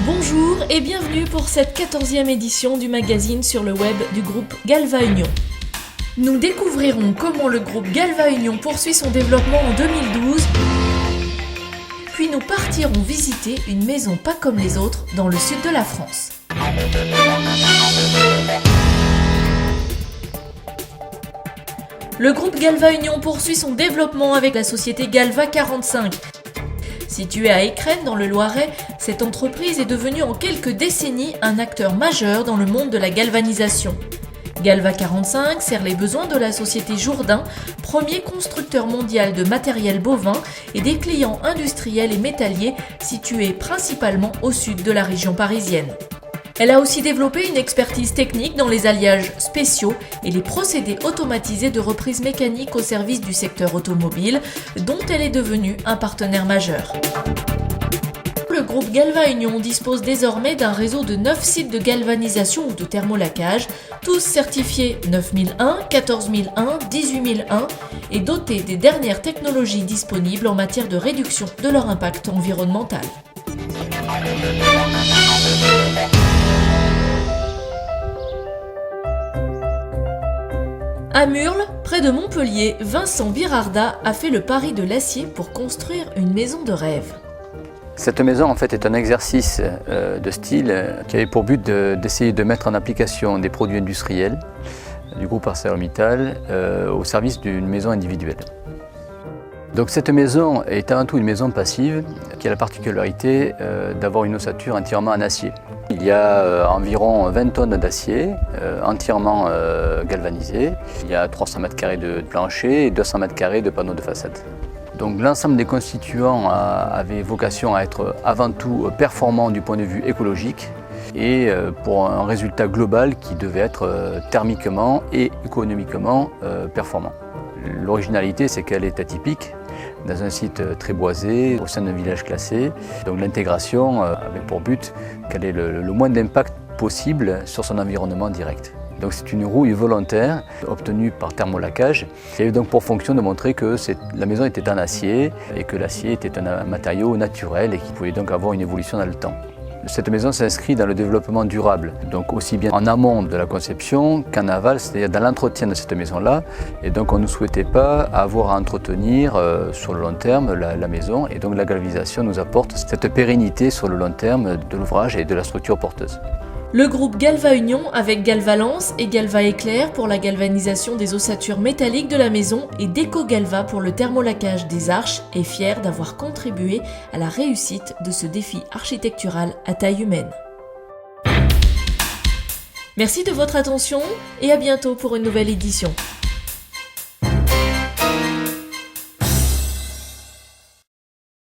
Bonjour et bienvenue pour cette 14e édition du magazine sur le web du groupe Galva Union. Nous découvrirons comment le groupe Galva Union poursuit son développement en 2012, puis nous partirons visiter une maison pas comme les autres dans le sud de la France. Le groupe Galva Union poursuit son développement avec la société Galva 45. Située à Écrennes dans le Loiret, cette entreprise est devenue en quelques décennies un acteur majeur dans le monde de la galvanisation. Galva 45 sert les besoins de la société Jourdain, premier constructeur mondial de matériel bovin et des clients industriels et métalliers situés principalement au sud de la région parisienne. Elle a aussi développé une expertise technique dans les alliages spéciaux et les procédés automatisés de reprise mécanique au service du secteur automobile, dont elle est devenue un partenaire majeur. Le groupe Galva Union dispose désormais d'un réseau de 9 sites de galvanisation ou de thermolacage, tous certifiés 9001, 14001, 18001 et dotés des dernières technologies disponibles en matière de réduction de leur impact environnemental. À Murles, près de Montpellier, Vincent Birarda a fait le pari de l'acier pour construire une maison de rêve. Cette maison en fait est un exercice de style qui avait pour but d'essayer de mettre en application des produits industriels du groupe ArcelorMittal au service d'une maison individuelle. Donc cette maison est avant tout une maison passive qui a la particularité d'avoir une ossature entièrement en acier. Il y a environ 20 tonnes d'acier entièrement galvanisé. Il y a 300 m² de plancher et 200 m² de panneaux de façade. Donc l'ensemble des constituants avait vocation à être avant tout performant du point de vue écologique et pour un résultat global qui devait être thermiquement et économiquement performant. L'originalité, c'est qu'elle est atypique dans un site très boisé, au sein d'un village classé. Donc l'intégration avait pour but qu'elle ait le moins d'impact possible sur son environnement direct. Donc c'est une rouille volontaire obtenue par thermolacage qui avait donc pour fonction de montrer que la maison était en acier et que l'acier était un matériau naturel et qui pouvait donc avoir une évolution dans le temps. Cette maison s'inscrit dans le développement durable, donc aussi bien en amont de la conception qu'en aval, c'est-à-dire dans l'entretien de cette maison-là. Et donc on ne souhaitait pas avoir à entretenir sur le long terme la maison, et donc la galvanisation nous apporte cette pérennité sur le long terme de l'ouvrage et de la structure porteuse. Le groupe Galva Union avec Galvalance et Galva Éclair pour la galvanisation des ossatures métalliques de la maison et Deco-Galva pour le thermolacage des arches est fier d'avoir contribué à la réussite de ce défi architectural à taille humaine. Merci de votre attention et à bientôt pour une nouvelle édition.